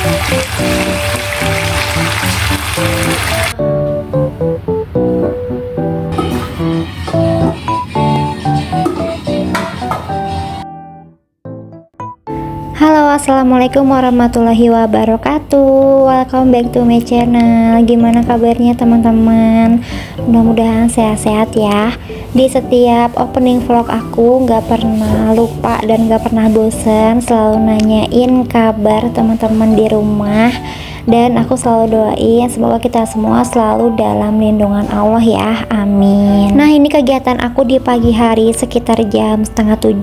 Halo, assalamualaikum warahmatullahi wabarakatuh. Welcome back to my channel. Gimana kabarnya teman-teman? Mudah-mudahan sehat-sehat ya. Di setiap opening vlog aku gak pernah lupa dan gak pernah bosen selalu nanyain kabar teman-teman di rumah. Dan aku selalu doain semoga kita semua selalu dalam lindungan Allah ya, amin. Nah, ini kegiatan aku di pagi hari sekitar jam setengah 7.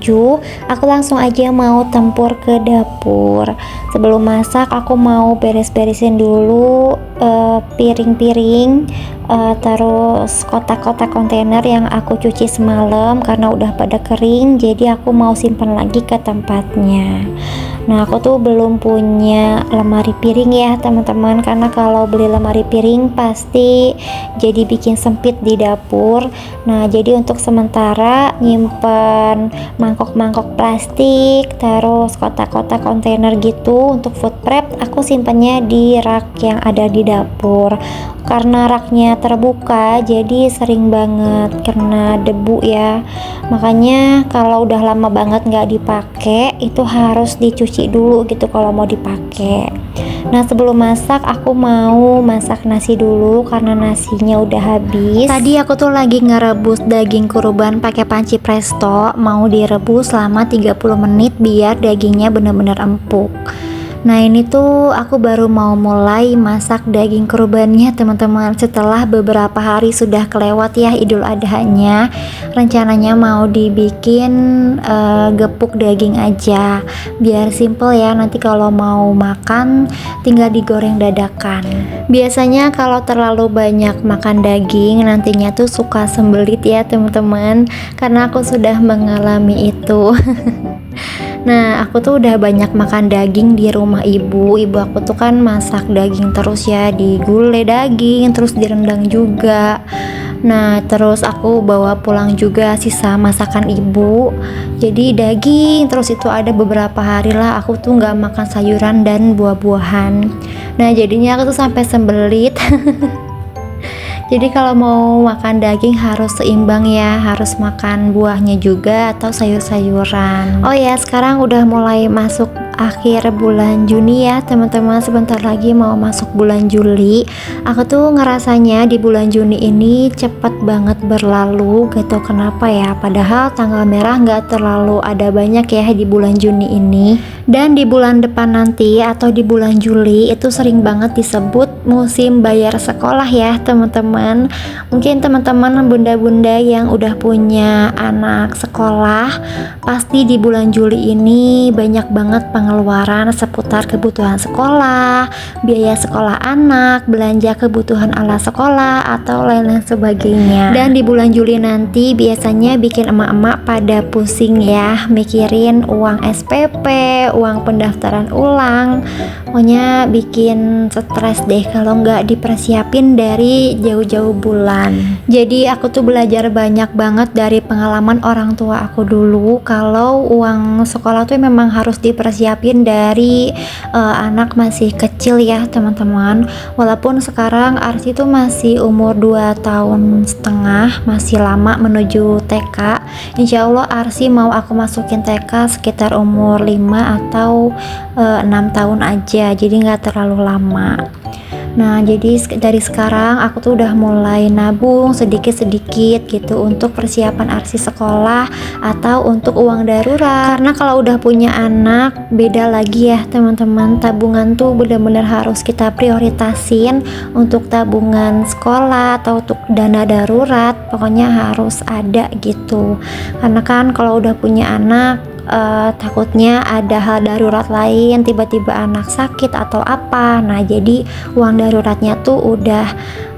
Aku langsung aja mau tempur ke dapur. Sebelum masak aku mau beres-beresin dulu piring-piring, terus kotak-kotak kontainer yang aku cuci semalam karena udah pada kering, jadi aku mau simpan lagi ke tempatnya. Nah, aku tuh belum punya lemari piring ya teman-teman, karena kalau beli lemari piring pasti jadi bikin sempit di dapur. Nah, jadi untuk sementara nyimpen mangkok-mangkok plastik, terus kotak-kotak kontainer gitu untuk food prep, aku simpennya di rak yang ada di dapur. Karena raknya terbuka jadi sering banget kena debu ya, makanya kalau udah lama banget nggak dipakai itu harus dicuci dulu gitu kalau mau dipakai. Nah, sebelum masak aku mau masak nasi dulu karena nasinya udah habis. Tadi aku tuh lagi ngerebus daging kurban pakai panci presto, mau direbus selama 30 menit biar dagingnya bener-bener empuk. Nah, ini tuh aku baru mau mulai masak daging kurbannya teman-teman, setelah beberapa hari sudah kelewat ya Idul Adhanya. Rencananya mau dibikin gepuk daging aja biar simple ya, nanti kalau mau makan tinggal digoreng dadakan. Biasanya kalau terlalu banyak makan daging nantinya tuh suka sembelit ya teman-teman, karena aku sudah mengalami itu. Nah, aku tuh udah banyak makan daging di rumah ibu aku tuh kan masak daging terus ya, digulai daging terus direndang juga. Nah, terus aku bawa pulang juga sisa masakan ibu, jadi daging terus itu ada beberapa hari lah aku tuh nggak makan sayuran dan buah-buahan. Nah, jadinya aku tuh sampai sembelit. Jadi kalau mau makan daging harus seimbang ya, harus makan buahnya juga atau sayur-sayuran. Oh ya, sekarang udah mulai masuk akhir bulan Juni ya teman-teman, sebentar lagi mau masuk bulan Juli. Aku tuh ngerasanya di bulan Juni ini cepet banget berlalu, gak tau kenapa ya, padahal tanggal merah gak terlalu ada banyak ya di bulan Juni ini. Dan di bulan depan nanti atau di bulan Juli itu sering banget disebut musim bayar sekolah ya teman-teman. Mungkin teman-teman bunda-bunda yang udah punya anak sekolah pasti di bulan Juli ini banyak banget pengeluaran seputar kebutuhan sekolah, biaya sekolah anak, belanja kebutuhan alat sekolah atau lain-lain sebagainya. Dan di bulan Juli nanti biasanya bikin emak-emak pada pusing ya, mikirin uang SPP, uang pendaftaran ulang, pokoknya bikin stres deh kalau nggak dipersiapin dari jauh-jauh bulan. Jadi aku tuh belajar banyak banget dari pengalaman orang tua aku dulu, kalau uang sekolah tuh memang harus dipersiapin dari anak masih kecil ya teman-teman. Walaupun sekarang Arsi tuh masih umur 2 tahun setengah, masih lama menuju TK. Insya Allah Arsi mau aku masukin TK sekitar umur 5 atau 6 tahun aja, jadi nggak terlalu lama. Nah, jadi dari sekarang aku tuh udah mulai nabung sedikit-sedikit gitu untuk persiapan Arsi sekolah atau untuk uang darurat. Karena kalau udah punya anak beda lagi ya teman-teman, tabungan tuh bener-bener harus kita prioritasin untuk tabungan sekolah atau untuk dana darurat, pokoknya harus ada gitu. Karena kan kalau udah punya anak takutnya ada hal darurat lain, tiba-tiba anak sakit atau apa. Nah, jadi uang daruratnya tuh udah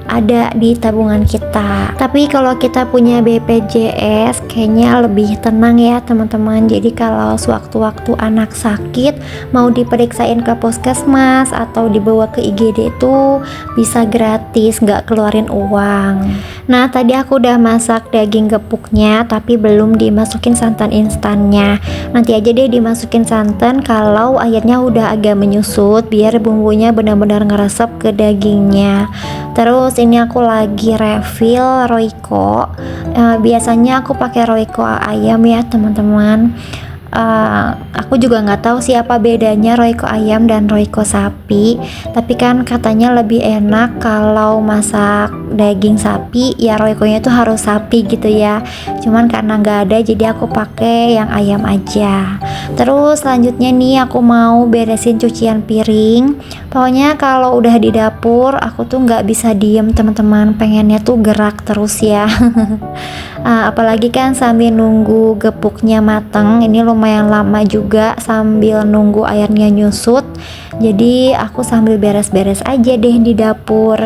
ada di tabungan kita. Tapi kalau kita punya BPJS kayaknya lebih tenang ya teman-teman. Jadi kalau sewaktu-waktu anak sakit mau diperiksain ke puskesmas atau dibawa ke IGD itu bisa gratis, nggak keluarin uang. Nah, tadi aku udah masak daging gepuknya, tapi belum dimasukin santan instannya. Nanti aja deh dimasukin santan kalau airnya udah agak menyusut, biar bumbunya benar-benar ngeresep ke dagingnya. Terus ini aku lagi refill Royco. Biasanya aku pakai Royco ayam ya teman-teman. Aku juga nggak tahu sih apa bedanya Royco ayam dan Royco sapi, tapi kan katanya lebih enak kalau masak daging sapi ya, Royconya itu harus sapi gitu ya. Cuman karena nggak ada jadi aku pakai yang ayam aja. Terus selanjutnya nih aku mau beresin cucian piring. Pokoknya kalau udah di dapur aku tuh nggak bisa diem teman-teman, pengennya tuh gerak terus ya. Apalagi kan sambil nunggu gepuknya mateng, ini lumayan lama juga sambil nunggu airnya nyusut. Jadi aku sambil beres-beres aja deh di dapur.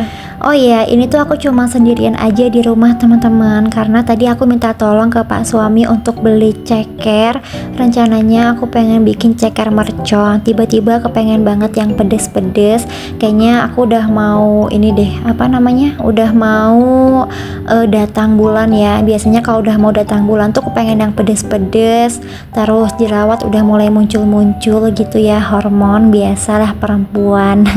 Oh iya, ini tuh aku cuma sendirian aja di rumah teman-teman, karena tadi aku minta tolong ke Pak suami untuk beli ceker. Rencananya aku pengen bikin ceker mercon, tiba-tiba kepengen banget yang pedes-pedes. Kayaknya aku udah mau ini deh, apa namanya, udah mau datang bulan ya. Biasanya kalau udah mau datang bulan tuh kepengen yang pedes-pedes, terus jerawat udah mulai muncul-muncul gitu ya, hormon biasalah perempuan.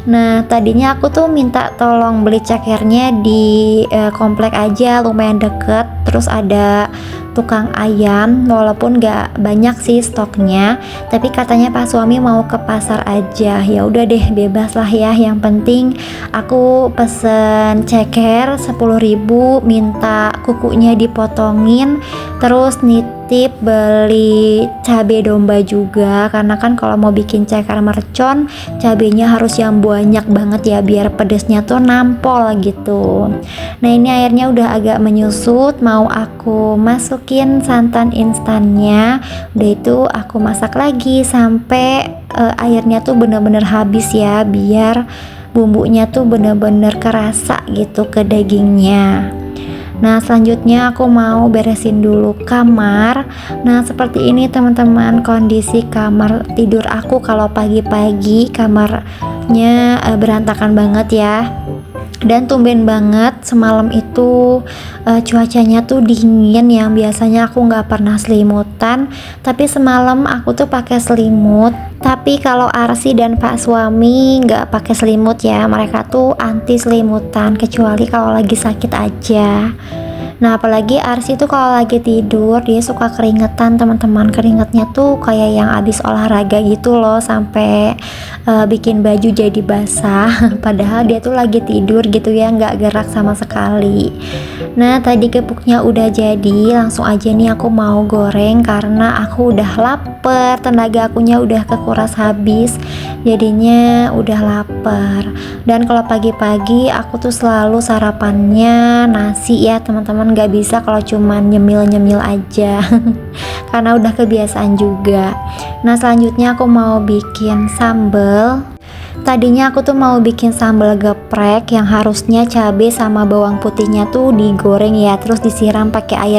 Nah, tadinya aku tuh minta tolong beli cekernya di komplek aja, lumayan deket. Terus ada tukang ayam, walaupun gak banyak sih stoknya, tapi katanya Pak suami mau ke pasar aja. Ya udah deh, bebas lah ya. Yang penting aku pesen ceker 10.000, minta kukunya dipotongin, terus nitip beli cabai domba juga, karena kan kalau mau bikin ceker mercon cabenya harus yang banyak banget ya, biar pedesnya tuh nampol gitu. Nah, ini airnya udah agak menyusut, mau aku masukin santan instannya. Udah itu aku masak lagi sampai airnya tuh bener-bener habis ya, biar bumbunya tuh bener-bener kerasa gitu ke dagingnya. Nah, selanjutnya aku mau beresin dulu kamar. Nah, seperti ini teman-teman kondisi kamar tidur aku kalau pagi-pagi. Kamarnya berantakan banget ya. Dan tumben banget semalam itu cuacanya tuh dingin, yang biasanya aku nggak pernah selimutan, tapi semalam aku tuh pakai selimut. Tapi kalau Arsi dan Pak suami nggak pakai selimut ya, mereka tuh anti selimutan kecuali kalau lagi sakit aja. Nah, apalagi Arsi tuh kalau lagi tidur dia suka keringetan teman-teman. Keringetnya tuh kayak yang abis olahraga gitu loh, sampai bikin baju jadi basah. Padahal dia tuh lagi tidur gitu ya, nggak gerak sama sekali. Nah, tadi gepuknya udah jadi, langsung aja nih aku mau goreng karena aku udah lapar. Tenaga akunya udah kekuras habis, jadinya udah lapar. Dan kalau pagi-pagi aku tuh selalu sarapannya nasi ya teman-teman, nggak bisa kalau cuman nyemil-nyemil aja. Karena udah kebiasaan juga. Nah, selanjutnya aku mau bikin sambal. Tadinya aku tuh mau bikin sambal geprek yang harusnya cabai sama bawang putihnya tuh digoreng ya, terus disiram pakai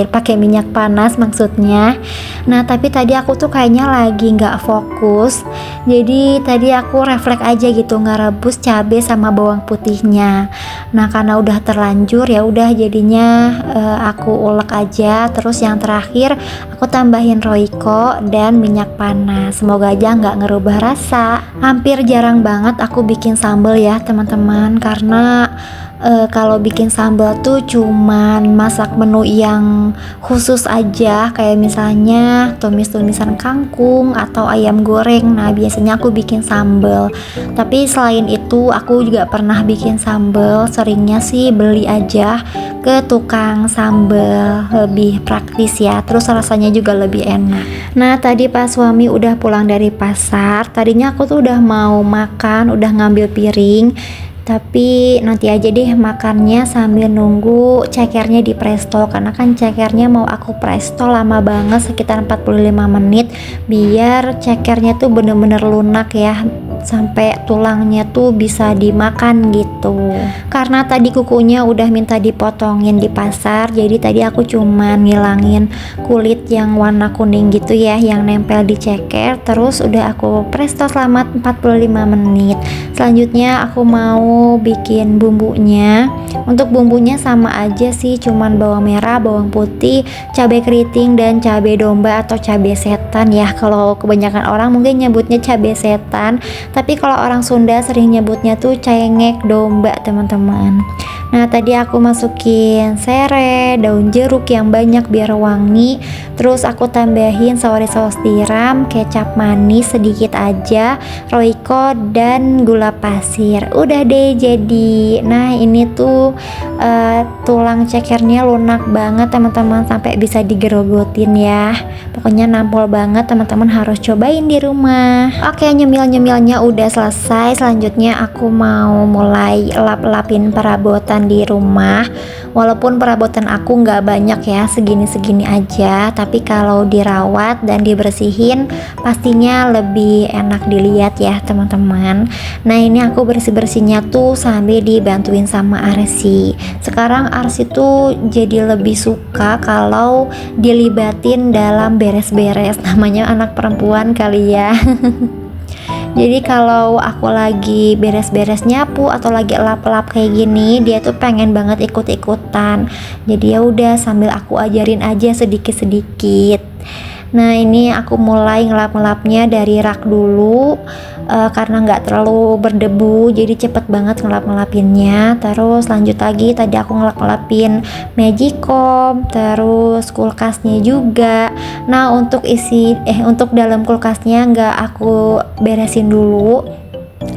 pakai minyak panas maksudnya. Nah, tapi tadi aku tuh kayaknya lagi nggak fokus, jadi tadi aku refleks aja gitu ngerebus cabai sama bawang putihnya. Nah, karena udah terlanjur ya udah jadinya aku ulek aja. Terus yang terakhir aku tambahin Royco dan minyak panas. Semoga aja nggak ngerubah rasa. Hampir jarang banget aku bikin sambal ya teman-teman, karena kalau bikin sambal tuh cuman masak menu yang khusus aja, kayak misalnya tumis-tumisan kangkung atau ayam goreng. Nah, biasanya aku bikin sambal. Tapi selain itu aku juga pernah bikin sambal, seringnya sih beli aja ke tukang sambal, lebih praktis ya, terus rasanya juga lebih enak. Nah, tadi pas suami udah pulang dari pasar, tadinya aku tuh udah mau makan, udah ngambil piring, tapi nanti aja deh makannya sambil nunggu cekernya di presto, karena kan cekernya mau aku presto lama banget, sekitar 45 menit, biar cekernya tuh bener-bener lunak ya, sampai tulangnya tuh bisa dimakan gitu. Karena tadi kukunya udah minta dipotongin di pasar, jadi tadi aku cuman ngilangin kulit yang warna kuning gitu ya, yang nempel di ceker. Terus udah aku presto selama 45 menit. Selanjutnya aku mau bikin bumbunya. Untuk bumbunya sama aja sih, cuman bawang merah, bawang putih, cabai keriting, dan cabai domba atau cabai setan ya. Kalau kebanyakan orang mungkin nyebutnya cabai setan, tapi kalau orang Sunda sering nyebutnya tuh cengek domba teman-teman. Nah tadi aku masukin serai, daun jeruk yang banyak biar wangi. Terus aku tambahin saus tiram, kecap manis sedikit aja, roiko, dan gula pasir. Udah deh jadi. Nah ini tuh tulang cekernya lunak banget teman-teman, sampai bisa digerogotin ya. Pokoknya nampol banget, teman-teman harus cobain di rumah. Oke, nyemil-nyemilnya udah selesai. Selanjutnya aku mau mulai lap-lapin perabotan di rumah. Walaupun perabotan aku nggak banyak ya, segini-segini aja, tapi kalau dirawat dan dibersihin pastinya lebih enak dilihat ya teman-teman. Nah ini aku bersih-bersihnya tuh sambil dibantuin sama Arsi. Sekarang Arsi tuh jadi lebih suka kalau dilibatin dalam beres-beres, namanya anak perempuan kali ya. Jadi kalau aku lagi beres-beres nyapu atau lagi lap-lap kayak gini, dia tuh pengen banget ikut-ikutan. Jadi ya udah, sambil aku ajarin aja sedikit-sedikit. Nah ini aku mulai ngelap-ngelapnya dari rak dulu, karena nggak terlalu berdebu, jadi cepet banget ngelap-ngelapinnya. Terus lanjut lagi, tadi aku ngelap-ngelapin magicom, terus kulkasnya juga. Nah untuk untuk dalam kulkasnya nggak aku beresin dulu,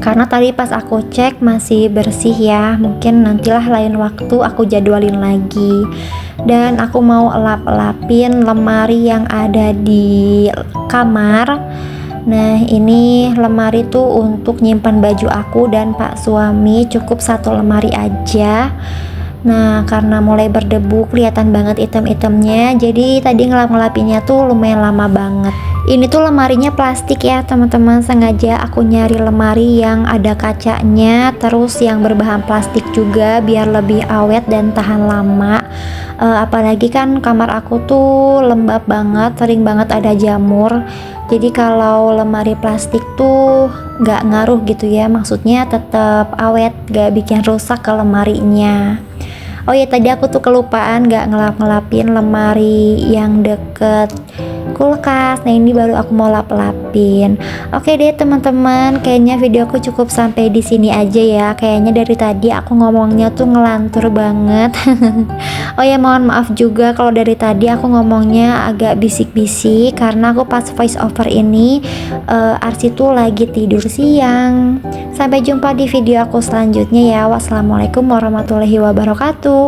karena tadi pas aku cek masih bersih ya. Mungkin nantilah lain waktu aku jadwalin lagi. Dan aku mau lap-lapin lemari yang ada di kamar. Nah ini lemari tuh untuk nyimpan baju aku dan pak suami, cukup satu lemari aja. Nah karena mulai berdebu kelihatan banget item-itemnya, jadi tadi ngelap-ngelapinnya tuh lumayan lama banget. Ini tuh lemarinya plastik ya teman-teman, sengaja aku nyari lemari yang ada kacanya, terus yang berbahan plastik juga biar lebih awet dan tahan lama. Apalagi kan kamar aku tuh lembab banget, sering banget ada jamur. Jadi kalau lemari plastik tuh gak ngaruh gitu ya, maksudnya tetap awet, gak bikin rusak ke lemarinya. Oh ya tadi aku tuh kelupaan gak ngelap-ngelapin lemari yang deket kulkas. Nah ini baru aku mau lap-lapin. Oke deh teman-teman, kayaknya videoku cukup sampai di sini aja ya. Kayaknya dari tadi aku ngomongnya tuh ngelantur banget. Oh ya mohon maaf juga kalau dari tadi aku ngomongnya agak bisik-bisik, karena aku pas voice over ini Arsi tuh lagi tidur siang. Sampai jumpa di video aku selanjutnya ya. Wassalamualaikum warahmatullahi wabarakatuh.